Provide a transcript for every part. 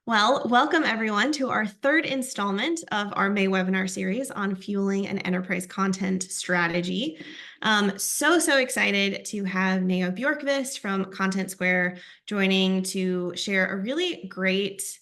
Well, welcome everyone to our third installment of our May webinar series on fueling an enterprise content strategy. So excited to have Neo Bjorkvist from Content Square joining to share a really great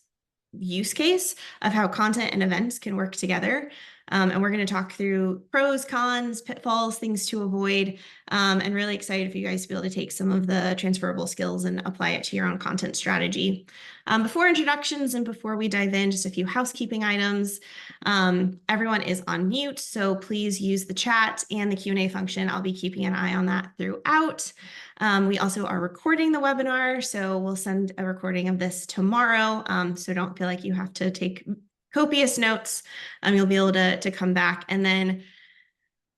use case of how content and events can work together. And we're going to talk through pros, cons, pitfalls, things to avoid, and really excited for you guys to be able to take some of the transferable skills and apply it to your own content strategy. Before introductions and before we dive in, just a few housekeeping items. Everyone is on mute, so please use the chat and the Q&A function. I'll be keeping an eye on that throughout. We also are recording the webinar, so we'll send a recording of this tomorrow, so don't feel like you have to take copious notes. You'll be able to come back. And then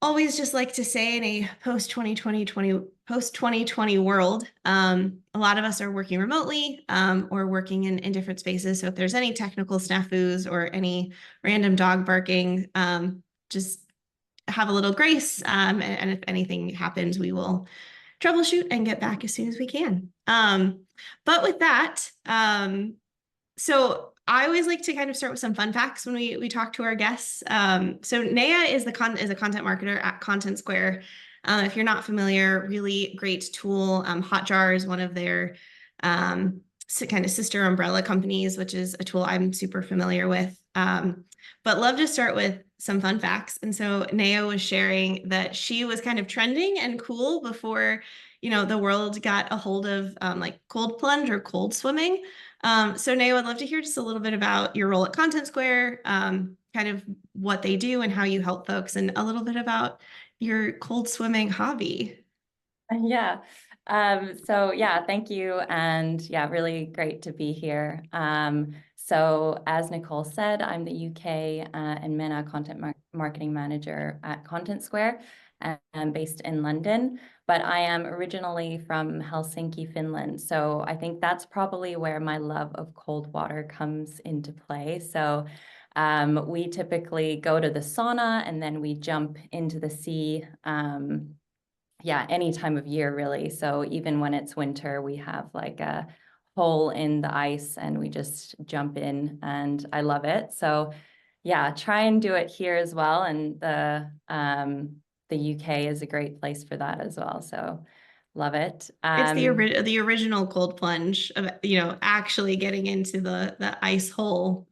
always just like to say in a post-2020 world, a lot of us are working remotely or working in different spaces. So if there's any technical snafus or any random dog barking, just have a little grace. And if anything happens, we will troubleshoot and get back as soon as we can. But with that, so I always like to kind of start with some fun facts when we talk to our guests. So Naya is a content marketer at Content Square. If you're not familiar, really great tool. Hotjar is one of their kind of sister umbrella companies, which is a tool I'm super familiar with. But love to start with some fun facts. And so Naya was sharing that she was kind of trending and cool before, the world got a hold of like cold plunge or cold swimming. So Naya, would love to hear just a little bit about your role at Content Square, kind of what they do and how you help folks, and a little bit about your cold swimming hobby. Yeah. Thank you. And yeah, really great to be here. So as Nicole said, I'm the UK and MENA content marketing manager at Content Square. And I'm based in London, but I am originally from Helsinki, Finland. So I think that's probably where my love of cold water comes into play. So we typically go to the sauna and then we jump into the sea. Any time of year, really. So even when it's winter, we have like a hole in the ice and we just jump in, and I love it. So yeah, try and do it here as well. And the UK is a great place for that as well. So love it. It's the original cold plunge of, actually getting into the ice hole,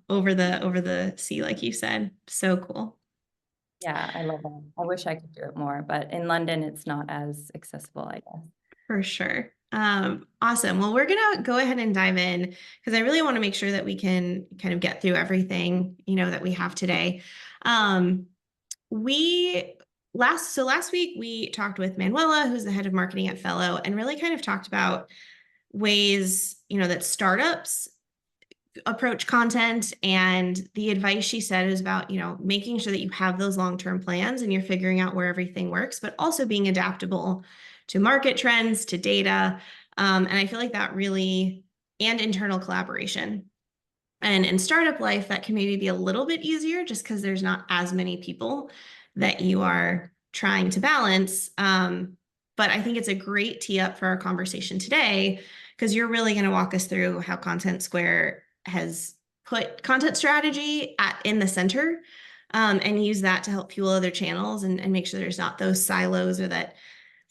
over the sea, like you said. So cool. Yeah, I love it. I wish I could do it more, but in London, it's not as accessible, I guess. For sure. Awesome. Well, we're going to go ahead and dive in because I really want to make sure that we can kind of get through everything, that we have today. Last week we talked with Manuela, who's the head of marketing at Fellow, and really kind of talked about ways, that startups approach content, and the advice she said is about, making sure that you have those long-term plans and you're figuring out where everything works, but also being adaptable to market trends, to data. And I feel like that really, and internal collaboration. And in startup life, that can maybe be a little bit easier just because there's not as many people that you are trying to balance. But I think it's a great tee up for our conversation today, because you're really going to walk us through how Content Square has put content strategy in the center, and use that to help fuel other channels and make sure there's not those silos, or that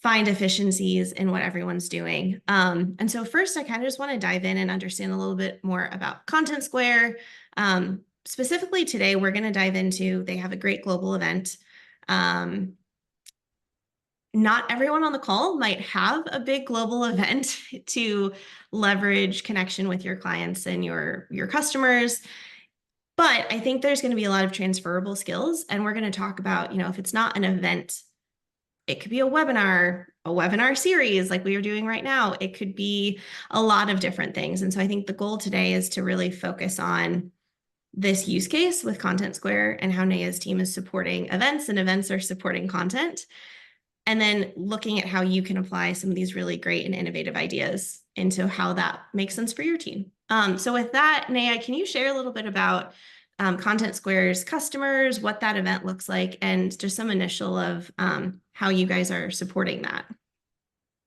find efficiencies in what everyone's doing. And so first, I kind of just want to dive in and understand a little bit more about Content Square. Specifically today, we're going to dive into, they have a great global event. Not everyone on the call might have a big global event to leverage connection with your clients and your customers. But I think there's going to be a lot of transferable skills. And we're going to talk about, if it's not an event, it could be a webinar series like we are doing right now. It could be a lot of different things. And so I think the goal today is to really focus on this use case with Content Square and how Naya's team is supporting events and events are supporting content. And then looking at how you can apply some of these really great and innovative ideas into how that makes sense for your team. So with that, Naya, can you share a little bit about Content Square's customers, what that event looks like, and just some initial of how you guys are supporting that?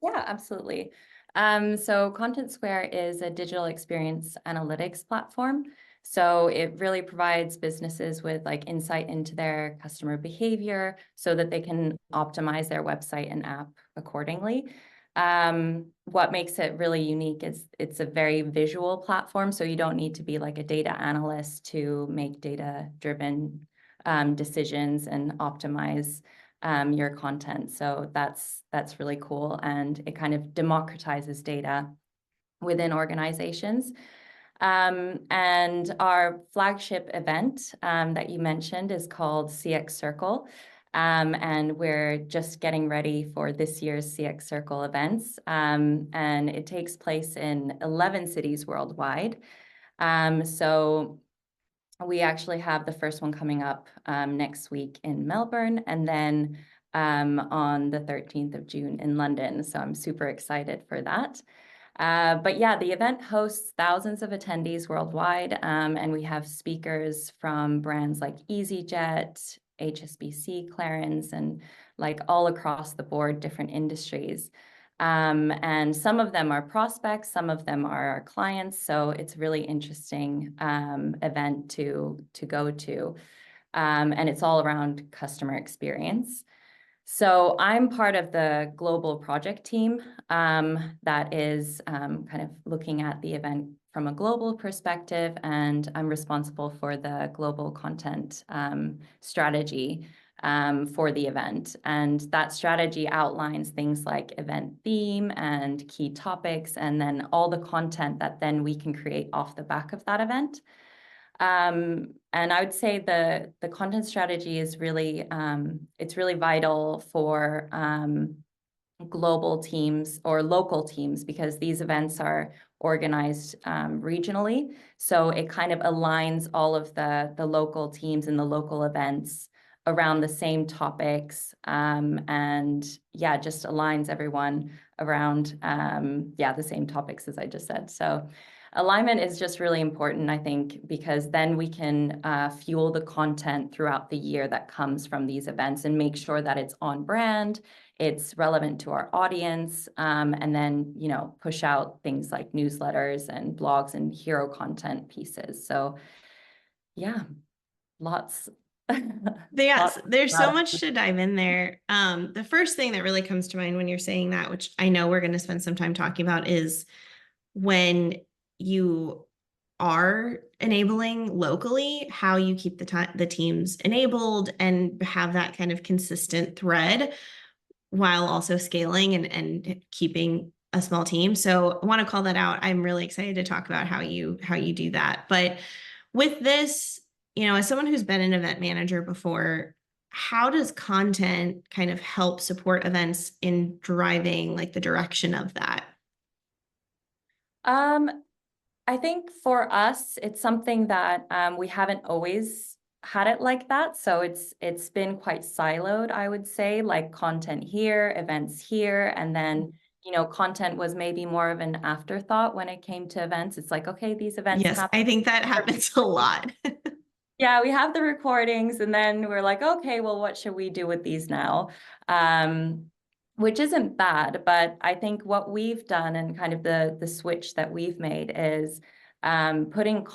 Yeah, absolutely. So Content Square is a digital experience analytics platform. So it really provides businesses with like insight into their customer behavior so that they can optimize their website and app accordingly. What makes it really unique is it's a very visual platform. So you don't need to be like a data analyst to make data-driven decisions and optimize your content. So that's really cool. And it kind of democratizes data within organizations. And our flagship event that you mentioned is called CX Circle. And we're just getting ready for this year's CX Circle events. And it takes place in 11 cities worldwide. So we actually have the first one coming up next week in Melbourne, and then on the 13th of June in London. So I'm super excited for that. But yeah, the event hosts thousands of attendees worldwide, and we have speakers from brands like EasyJet, HSBC, Clarins, and like all across the board, different industries. And some of them are prospects, some of them are our clients. So it's a really interesting event to go to. And it's all around customer experience. So I'm part of the global project team that is kind of looking at the event from a global perspective, and I'm responsible for the global content strategy for the event. And that strategy outlines things like event theme and key topics, and then all the content that then we can create off the back of that event. And I would say the content strategy is really it's really vital for global teams or local teams, because these events are organized regionally. So it kind of aligns all of the local teams and the local events around the same topics, and yeah, just aligns everyone around the same topics as I just said. So alignment is just really important, I think, because then we can fuel the content throughout the year that comes from these events and make sure that it's on brand, it's relevant to our audience, and then, you know, push out things like newsletters and blogs and hero content pieces. So yeah, lots. Yes, there's so Lots. much to dive in there. The first thing that really comes to mind when you're saying that, which I know we're going to spend some time talking about, is when you are enabling locally, how you keep the teams enabled and have that kind of consistent thread while also scaling and keeping a small team. So I want to call that out. I'm really excited to talk about how you do that. But with this, you know, as someone who's been an event manager before, how does content kind of help support events in driving like the direction of that? I think for us, it's something that we haven't always had it like that. So it's been quite siloed, I would say, like content here, events here, and then, you know, content was maybe more of an afterthought when it came to events. It's like, okay, these events Yes, happen. I think that happens a lot. Yeah, we have the recordings, and then we're like, okay, well, what should we do with these now? Which isn't bad, but I think what we've done and kind of the switch that we've made is putting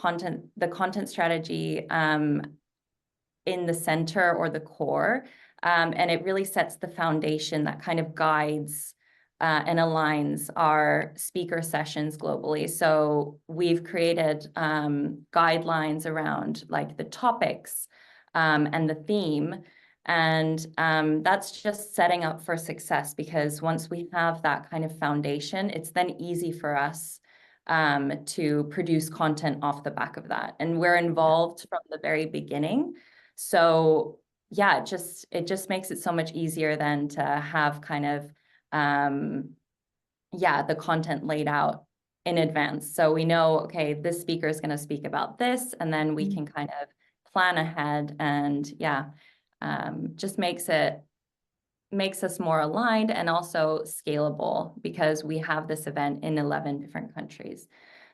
the content strategy in the center or the core, and it really sets the foundation that kind of guides and aligns our speaker sessions globally. So we've created guidelines around like the topics and the theme. And that's just setting up for success, because once we have that kind of foundation, it's then easy for us to produce content off the back of that. And we're involved from the very beginning. So yeah, it just makes it so much easier than to have kind of the content laid out in advance. So we know, okay, this speaker is going to speak about this, and then we can kind of plan ahead, and just makes us more aligned and also scalable, because we have this event in 11 different countries.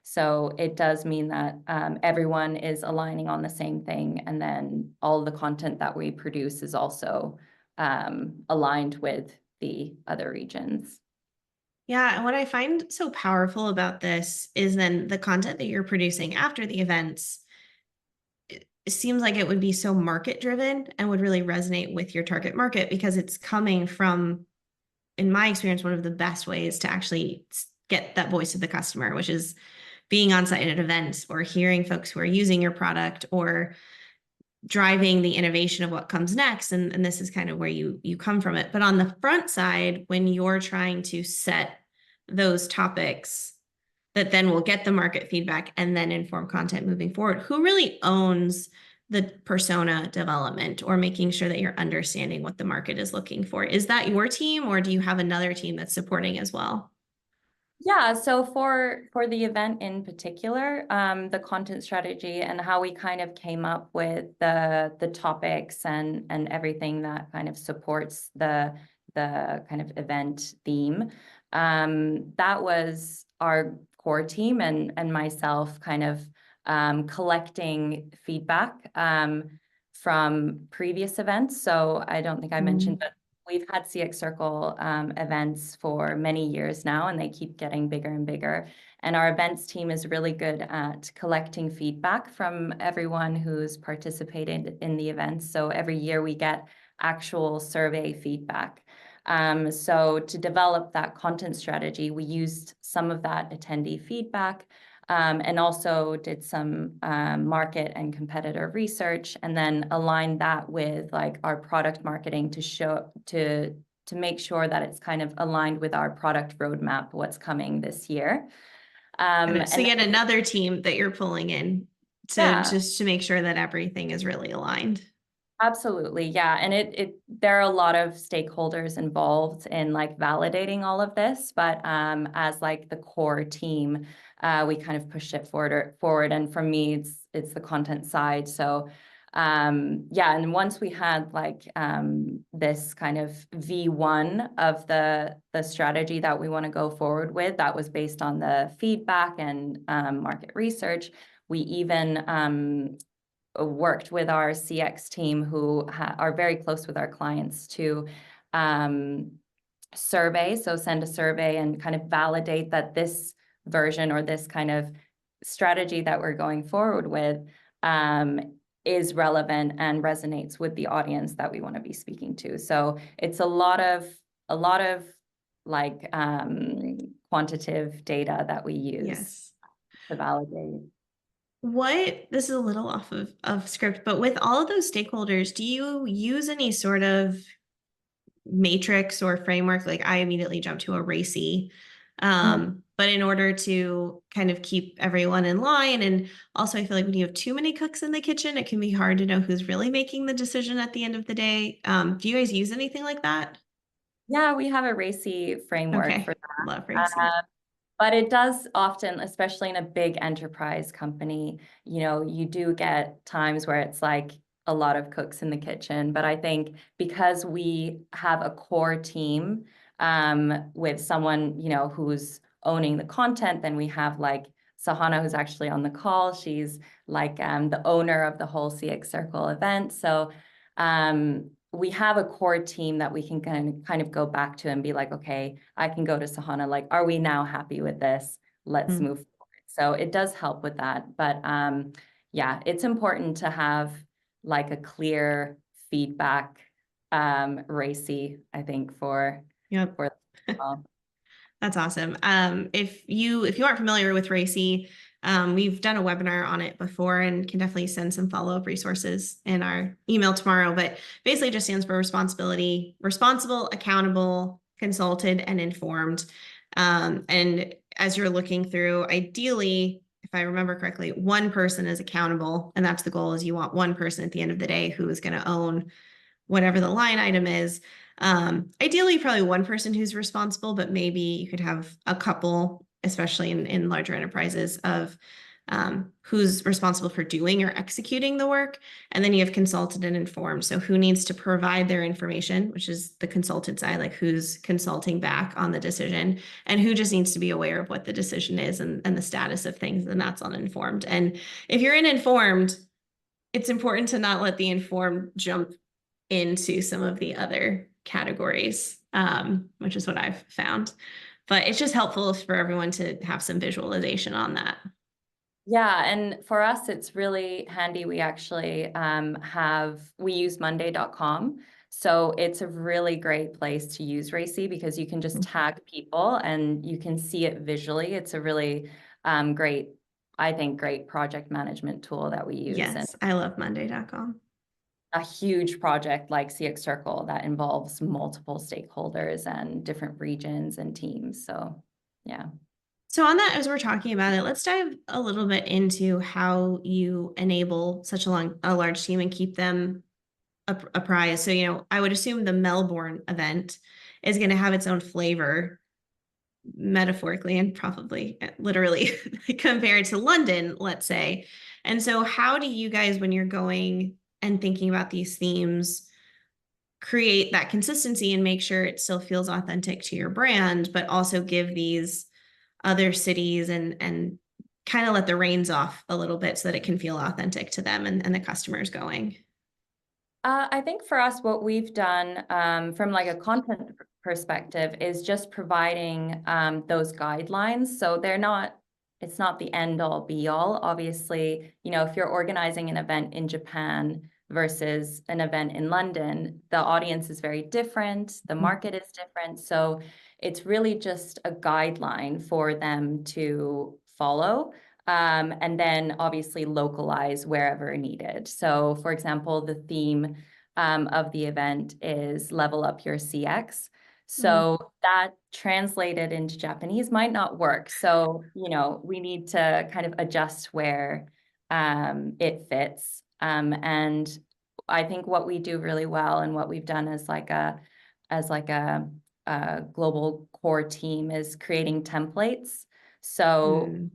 So it does mean that everyone is aligning on the same thing, and then all the content that we produce is also aligned with the other regions. Yeah, and what I find so powerful about this is then the content that you're producing after the events, it seems like it would be so market driven and would really resonate with your target market because it's coming from, in my experience, one of the best ways to actually get that voice of the customer, which is being on site at events or hearing folks who are using your product or driving the innovation of what comes next. And this is kind of where you come from it. But on the front side, when you're trying to set those topics that then will get the market feedback and then inform content moving forward, who really owns the persona development or making sure that you're understanding what the market is looking for? Is that your team, or do you have another team that's supporting as well? Yeah, so for the event in particular, the content strategy and how we kind of came up with the topics and everything that kind of supports the kind of event theme, that was our core team and myself kind of collecting feedback from previous events. So I don't think I mentioned, but we've had CX Circle events for many years now, and they keep getting bigger and bigger. And our events team is really good at collecting feedback from everyone who's participated in the events. So every year we get actual survey feedback. So to develop that content strategy, we used some of that attendee feedback, and also did some market and competitor research, and then aligned that with like our product marketing to make sure that it's kind of aligned with our product roadmap, what's coming this year. So yet another team that you're pulling in to Yeah. just to make sure that everything is really aligned. Absolutely, yeah. And there are a lot of stakeholders involved in like validating all of this, but as like the core team, we kind of push it forward. And for me, it's the content side. So yeah, and once we had like this kind of V1 of the strategy that we want to go forward with, that was based on the feedback and market research. We even worked with our CX team who are very close with our clients to survey. So send a survey and kind of validate that this version or this kind of strategy that we're going forward with is relevant and resonates with the audience that we want to be speaking to. So it's a lot of like quantitative data that we use to validate. This is a little off of script, but with all of those stakeholders, do you use any sort of matrix or framework? Like I immediately jumped to a RACI, but in order to kind of keep everyone in line, and also I feel like when you have too many cooks in the kitchen, it can be hard to know who's really making the decision at the end of the day. Do you guys use anything like that? Yeah, we have a RACI framework for that. Love RACI. But it does often, especially in a big enterprise company, you do get times where it's like a lot of cooks in the kitchen. But I think because we have a core team with someone, who's owning the content, then we have like Sahana, who's actually on the call. She's like the owner of the whole CX Circle event. So we have a core team that we can kind of go back to and be like, okay, I can go to Sahana, like, are we now happy with this? Let's move forward. So it does help with that. But yeah, it's important to have like a clear feedback RACI, I think, for That's awesome. If you aren't familiar with RACI, we've done a webinar on it before and can definitely send some follow-up resources in our email tomorrow, but basically just stands for responsible, accountable, consulted, and informed. And as you're looking through, ideally, if I remember correctly, one person is accountable, and that's the goal, is you want one person at the end of the day who is going to own whatever the line item is. Ideally, probably one person who's responsible, but maybe you could have a couple, especially in larger enterprises, of who's responsible for doing or executing the work. And then you have consulted and informed. So who needs to provide their information, which is the consulted side, like who's consulting back on the decision, and who just needs to be aware of what the decision is and the status of things, and that's uninformed. And if you're in informed, it's important to not let the informed jump into some of the other categories, which is what I've found. but it's just helpful for everyone to have some visualization on that. Yeah, and for us, it's really handy. We actually we use monday.com. So it's a really great place to use Racy because you can just tag people and you can see it visually. It's a really great, I think, great project management tool that we use. And Yes, I love monday.com. a huge project like CX Circle that involves multiple stakeholders and different regions and teams. So yeah. So on that, as we're talking about it, let's dive a little bit into how you enable such a large team and keep them apprised. So, I would assume the Melbourne event is going to have its own flavor, metaphorically and probably literally compared to London, let's say. And so how do you guys, when you're going and thinking about these themes, create that consistency and make sure it still feels authentic to your brand, but also give these other cities and kind of let the reins off a little bit so that it can feel authentic to them and the customers going? I think for us, what we've done from like a content perspective is just providing those guidelines. So it's not the end all be all. Obviously, if you're organizing an event in Japan versus an event in London, the audience is very different, the market is different. So it's really just a guideline for them to follow. And then obviously localize wherever needed. So for example, the theme of the event is level up your CX. So that translated into Japanese might not work. So, we need to kind of adjust where it fits. And I think what we do really well and what we've done as like a global core team is creating templates. So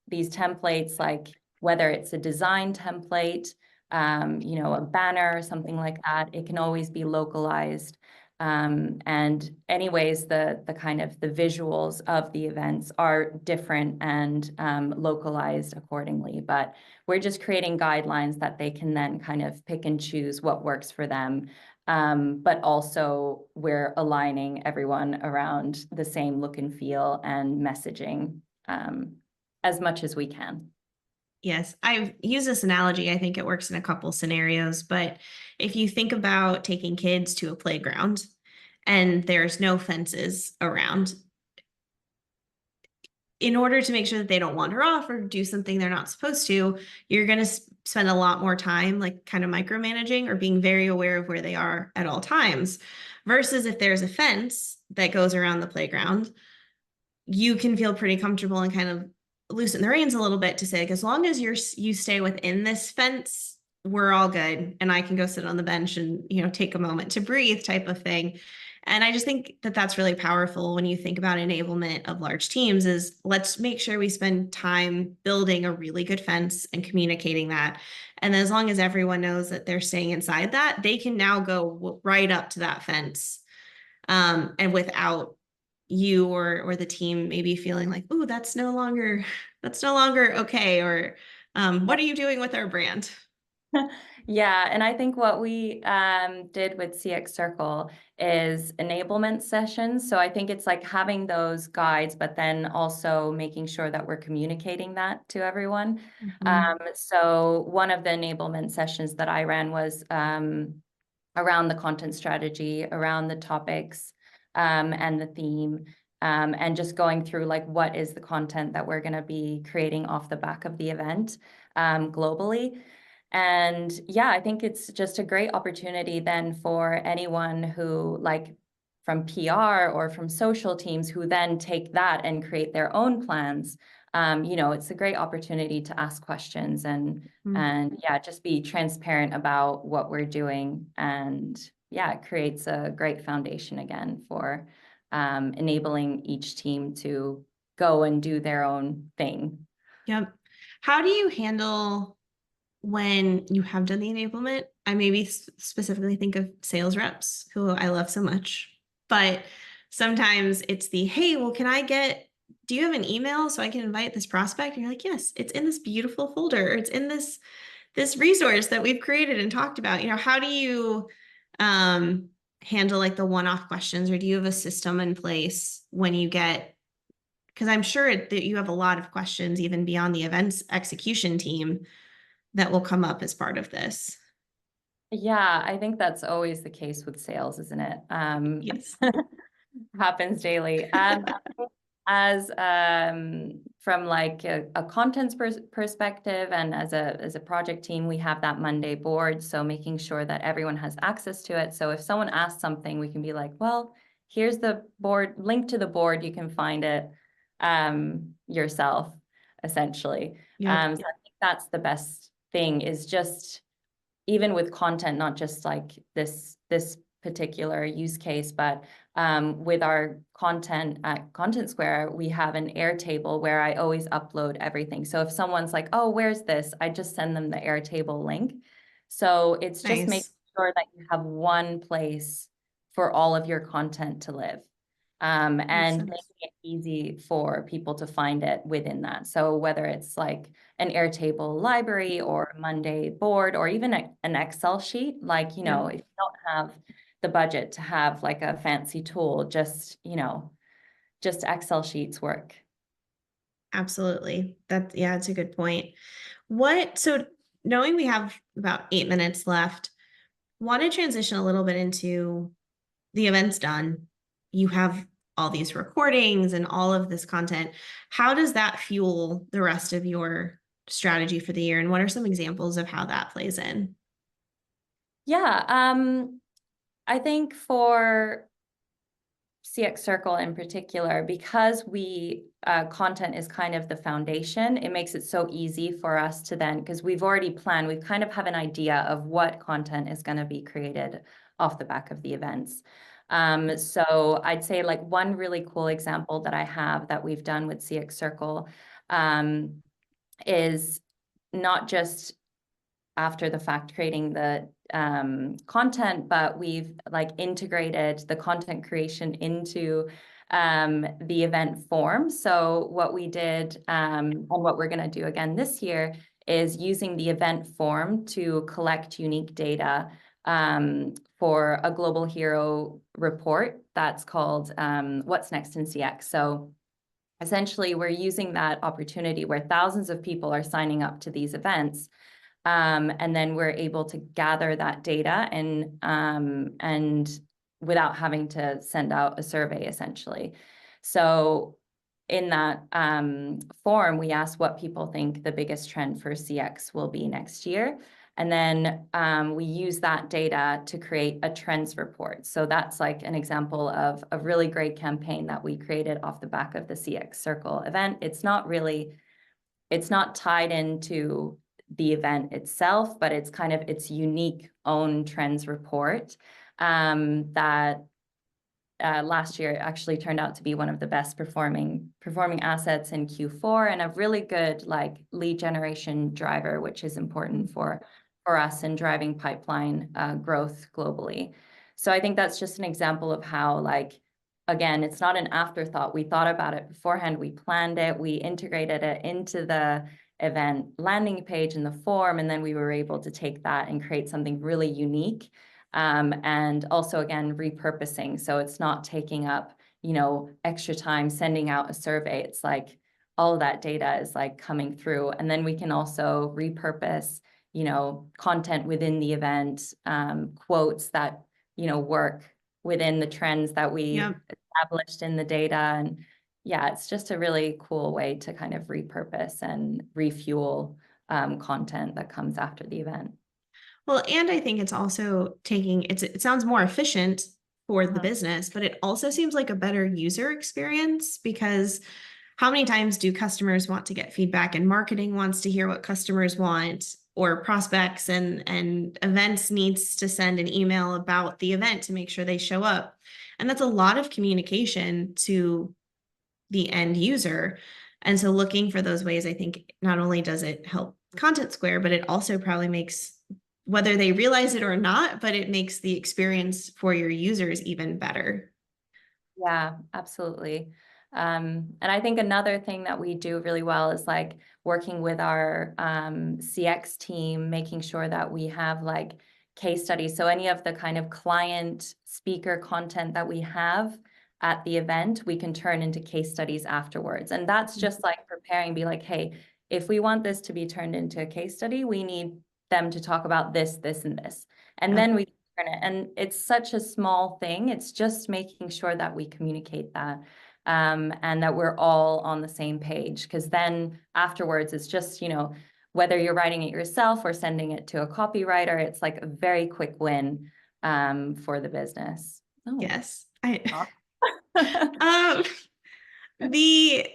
these templates, like whether it's a design template, a banner or something like that, it can always be localized. And anyways, the kind of the visuals of the events are different and localized accordingly. But we're just creating guidelines that they can then kind of pick and choose what works for them. But also we're aligning everyone around the same look and feel and messaging as much as we can. Yes, I've used this analogy. I think it works in a couple scenarios, but if you think about taking kids to a playground and there's no fences around, in order to make sure that they don't wander off or do something they're not supposed to, you're going to spend a lot more time like kind of micromanaging or being very aware of where they are at all times. Versus if there's a fence that goes around the playground, you can feel pretty comfortable and kind of loosen the reins a little bit to say, like, as long as you stay within this fence, we're all good. And I can go sit on the bench and, take a moment to breathe type of thing. And I just think that that's really powerful when you think about enablement of large teams is let's make sure we spend time building a really good fence and communicating that. And as long as everyone knows that they're staying inside that, they can now go right up to that fence. And without you or the team maybe feeling like, oh, that's no longer okay, or what are you doing with our brand? Yeah, and I think what we did with CX Circle is enablement sessions. So I think it's like having those guides, but then also making sure that we're communicating that to everyone. So one of the enablement sessions that I ran was around the content strategy, around the topics and the theme. And just going through like what is the content that we're going to be creating off the back of the event globally. And yeah, I think it's just a great opportunity then for anyone who like from PR or from social teams who then take that and create their own plans. It's a great opportunity to ask questions and yeah, just be transparent about what we're doing. And yeah, it creates a great foundation again for enabling each team to go and do their own thing. Yep. How do you handle when you have done the enablement? I maybe specifically think of sales reps who I love so much, but sometimes it's hey, well, do you have an email so I can invite this prospect? And you're like, yes, it's in this beautiful folder, or it's in this resource that we've created and talked about. How do you handle like the one-off questions, or do you have a system in place when you get, because I'm sure that you have a lot of questions even beyond the events execution team that will come up as part of this. Yeah, I think that's always the case with sales, isn't it? Yes. Happens daily. As from like a contents perspective and as a project team, we have that Monday board. So making sure that everyone has access to it. So if someone asks something, we can be like, well, here's the board, link to the board. You can find it yourself, essentially. Yep. So I think that's the best thing, is just even with content, not just like this particular use case, but with our content at Content Square, we have an Airtable where I always upload everything. So if someone's like, oh, where's this? I just send them the Airtable link. So it's just making Nice. sure that you have one place for all of your content to live. Makes And sense. making it easy for people to find it within that. So whether it's like an Airtable library or a Monday board or even an Excel sheet, like, you know, Yep. if you don't have the budget to have like a fancy tool, just, you know, just Excel sheets work. Absolutely. Yeah, it's a good point. So knowing we have about 8 minutes left, want to transition a little bit into the event's done. You have all these recordings and all of this content. How does that fuel the rest of your strategy for the year? And what are some examples of how that plays in? Yeah, I think for CX Circle in particular, because we content is kind of the foundation, it makes it so easy for us to then, because we've already planned, we kind of have an idea of what content is going to be created off the back of the events. So I'd say like one really cool example that I have that we've done with CX Circle is not just after the fact creating the content, but we've like integrated the content creation into the event form. So what we did and what we're going to do again this year is using the event form to collect unique data for a Global Hero report that's called What's Next in CX. So essentially, we're using that opportunity where thousands of people are signing up to these events. And then we're able to gather that data and without having to send out a survey, essentially. So in that form, we asked what people think the biggest trend for CX will be next year. And then we use that data to create a trends report. So that's like an example of a really great campaign that we created off the back of the CX Circle event. It's not tied into the event itself, but it's kind of its unique own trends report that last year actually turned out to be one of the best performing assets in Q4 and a really good like lead generation driver, which is important for us in driving pipeline growth globally. So I think that's just an example of how like, again, it's not an afterthought. We thought about it beforehand. We planned it. We integrated it into the event landing page in the form, and then we were able to take that and create something really unique. And also, again, repurposing. So it's not taking up, you know, extra time sending out a survey. It's like all of that data is like coming through. And then we can also repurpose, you know, content within the event, quotes that, you know, work within the trends that we Yep. established in the data. And yeah, it's just a really cool way to kind of repurpose and refuel content that comes after the event. Well, and I think it's also it sounds more efficient for the business, but it also seems like a better user experience because how many times do customers want to get feedback and marketing wants to hear what customers want or prospects and events needs to send an email about the event to make sure they show up. And that's a lot of communication to the end user. And so looking for those ways, I think not only does it help Content Square, but it also probably makes, whether they realize it or not, but it makes the experience for your users even better. Yeah, absolutely. And I think another thing that we do really well is like working with our CX team, making sure that we have like case studies. So any of the kind of client speaker content that we have, at the event, we can turn into case studies afterwards. And that's just like preparing, be like, hey, if we want this to be turned into a case study, we need them to talk about this, this, and this. And then we turn it. And it's such a small thing. It's just making sure that we communicate that. And that we're all on the same page, because then afterwards it's just, whether you're writing it yourself or sending it to a copywriter, it's like a very quick win for the business. Oh. Yes. The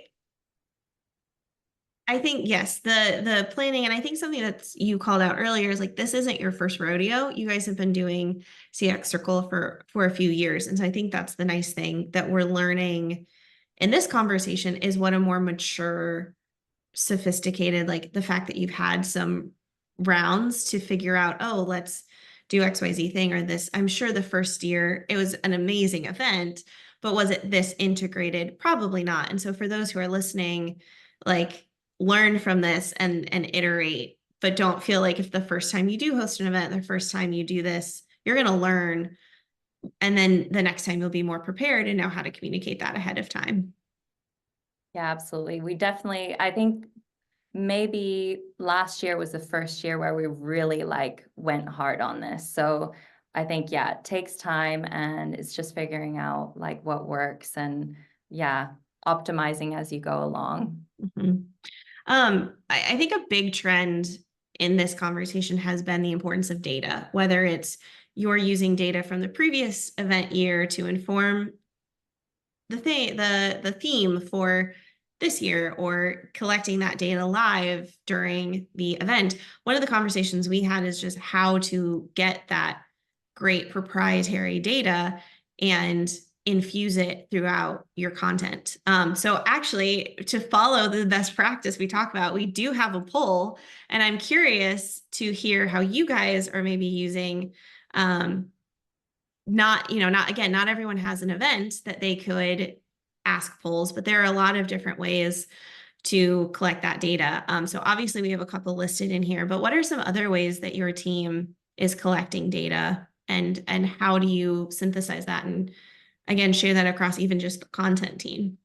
I think, yes, the planning, and I think something that's you called out earlier is like, this isn't your first rodeo. You guys have been doing CX Circle for a few years. And so I think that's the nice thing that we're learning in this conversation is what a more mature, sophisticated, like the fact that you've had some rounds to figure out, oh, let's do XYZ thing or this. I'm sure the first year it was an amazing event, but was it this integrated? Probably not. And so for those who are listening, like, learn from this and iterate, but don't feel like if the first time you do host an event, the first time you do this, you're going to learn. And then the next time you'll be more prepared and know how to communicate that ahead of time. Yeah, absolutely. We definitely, I think maybe last year was the first year where we really like went hard on this. So I think, yeah, it takes time and it's just figuring out like what works and yeah, optimizing as you go along. Mm-hmm. I think a big trend in this conversation has been the importance of data, whether it's you're using data from the previous event year to inform the theme for this year or collecting that data live during the event. One of the conversations we had is just how to get that great proprietary data and infuse it throughout your content. So actually, to follow the best practice we talk about, we do have a poll, and I'm curious to hear how you guys are maybe using not everyone has an event that they could ask polls, but there are a lot of different ways to collect that data. So obviously we have a couple listed in here, but what are some other ways that your team is collecting data, and how do you synthesize that and again share that across even just the content team?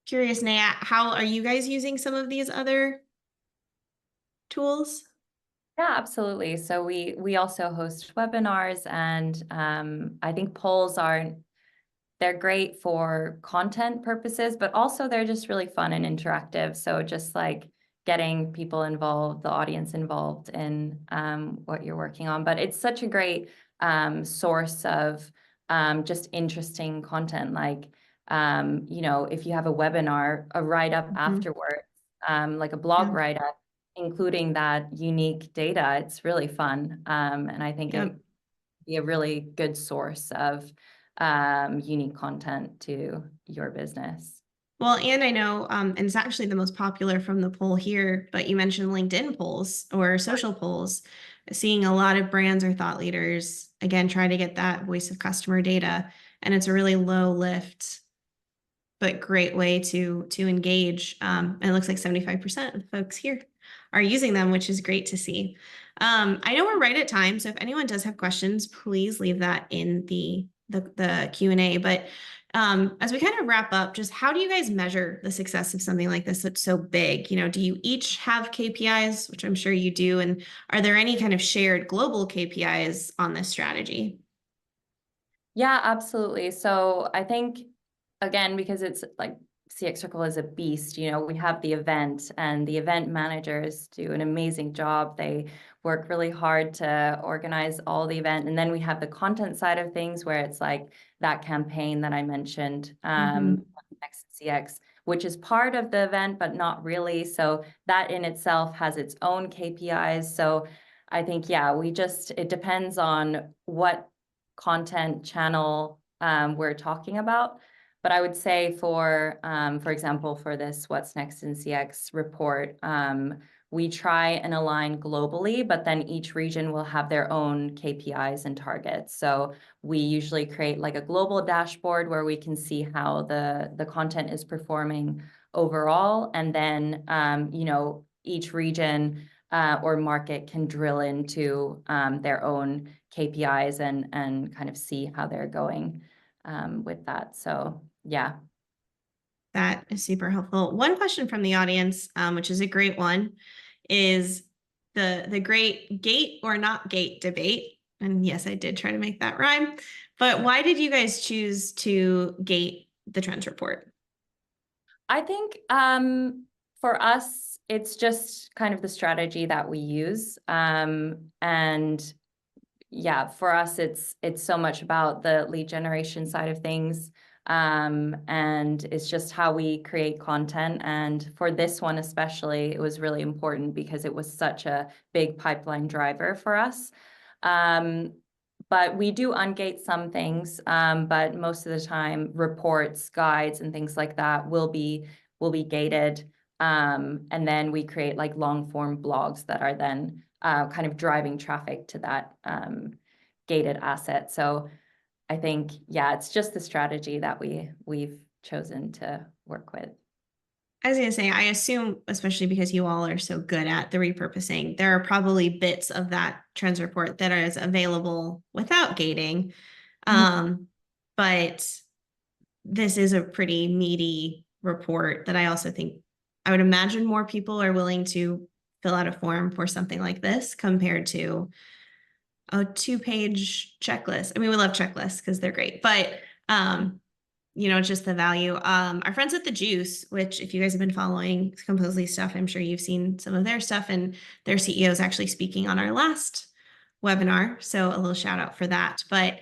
Curious, Naya, how are you guys using some of these other tools? Yeah, absolutely. So we also host webinars, and I think polls they're great for content purposes, but also they're just really fun and interactive. So just like getting people involved, the audience involved in what you're working on. But it's such a great source of just interesting content. Like, if you have a webinar, a write-up afterwards, like a blog write-up, including that unique data, it's really fun. And I think it would be a really good source of unique content to your business. Well, and I know, and it's actually the most popular from the poll here, but you mentioned LinkedIn polls or social polls, seeing a lot of brands or thought leaders, again, try to get that voice of customer data. And it's a really low lift, but great way to engage. And it looks like 75% of the folks here are using them, which is great to see. I know we're right at time, so if anyone does have questions, please leave that in the Q&A. But as we kind of wrap up, just how do you guys measure the success of something like this that's so big? Do you each have KPIs, which I'm sure you do, and are there any kind of shared global KPIs on this strategy? Yeah, absolutely. So I think, again, because it's like CX Circle is a beast, we have the event, and the event managers do an amazing job. They work really hard to organize all the event. And then we have the content side of things where it's like that campaign that I mentioned, Next CX, which is part of the event, but not really. So that in itself has its own KPIs. So I think, yeah, it depends on what content channel we're talking about. But I would say for example, for this What's Next in CX report, we try and align globally, but then each region will have their own KPIs and targets. So we usually create like a global dashboard where we can see how the content is performing overall, and then, you know, each region or market can drill into their own KPIs and kind of see how they're going with that. So yeah. That is super helpful. One question from the audience, which is a great one, is the great gate or not gate debate. And yes, I did try to make that rhyme. But why did you guys choose to gate the trends report? I think for us, it's just kind of the strategy that we use. And yeah, for us, it's so much about the lead generation side of things. And it's just how we create content. And for this one especially, it was really important because it was such a big pipeline driver for us. But we do ungate some things, but most of the time reports, guides, and things like that will be gated. And then we create like long form blogs that are then kind of driving traffic to that gated asset. So I think, yeah, it's just the strategy that we've chosen to work with. I was going to say, I assume, especially because you all are so good at the repurposing, there are probably bits of that trends report that is available without gating. But this is a pretty meaty report that I also think I would imagine more people are willing to fill out a form for something like this compared to a 2-page checklist. I mean, we love checklists because they're great, but you know, just the value. Our friends at The Juice, which if you guys have been following Composely stuff, I'm sure you've seen some of their stuff, and their CEO is actually speaking on our last webinar. So a little shout out for that. But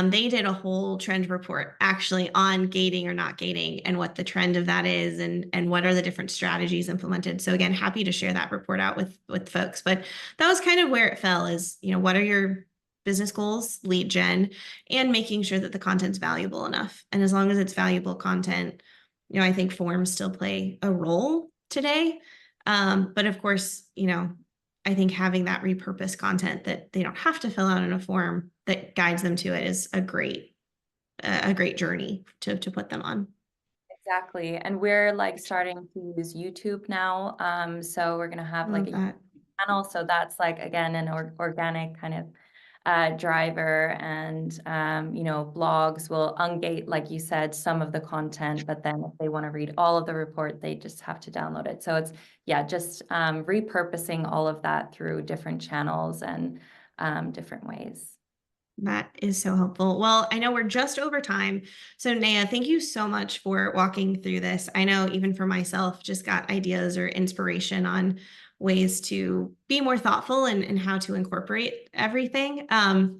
they did a whole trend report actually on gating or not gating and what the trend of that is and what are the different strategies implemented. So again, happy to share that report out with folks. But that was kind of where it fell is, you know, what are your business goals, lead gen, and making sure that the content's valuable enough. And as long as it's valuable content, you know, I think forms still play a role today. But of course, you know, I think having that repurposed content that they don't have to fill out in a form that guides them to it is a great journey to put them on. Exactly. And we're like starting to use YouTube now. So we're gonna have like Love a that. channel. So that's like again an organic kind of driver, and you know, blogs will ungate, like you said, some of the content, but then if they want to read all of the report, they just have to download it. So it's, yeah, just repurposing all of that through different channels and different ways. That is so helpful. Well, I know we're just over time. So Naya, thank you so much for walking through this. I know even for myself, just got ideas or inspiration on ways to be more thoughtful and how to incorporate everything.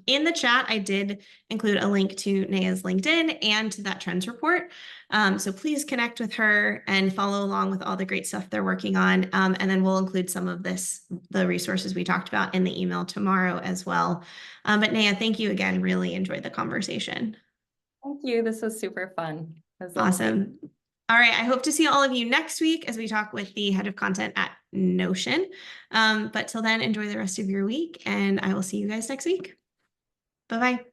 In the chat, I did include a link to Naya's LinkedIn and to that trends report. So please connect with her and follow along with all the great stuff they're working on. And then we'll include some of the resources we talked about in the email tomorrow as well. But Naya, thank you again. Really enjoyed the conversation. Thank you. This was super fun. It was lovely. Awesome. All right. I hope to see all of you next week as we talk with the head of content at Notion. But till then, enjoy the rest of your week, and I will see you guys next week. Bye-bye.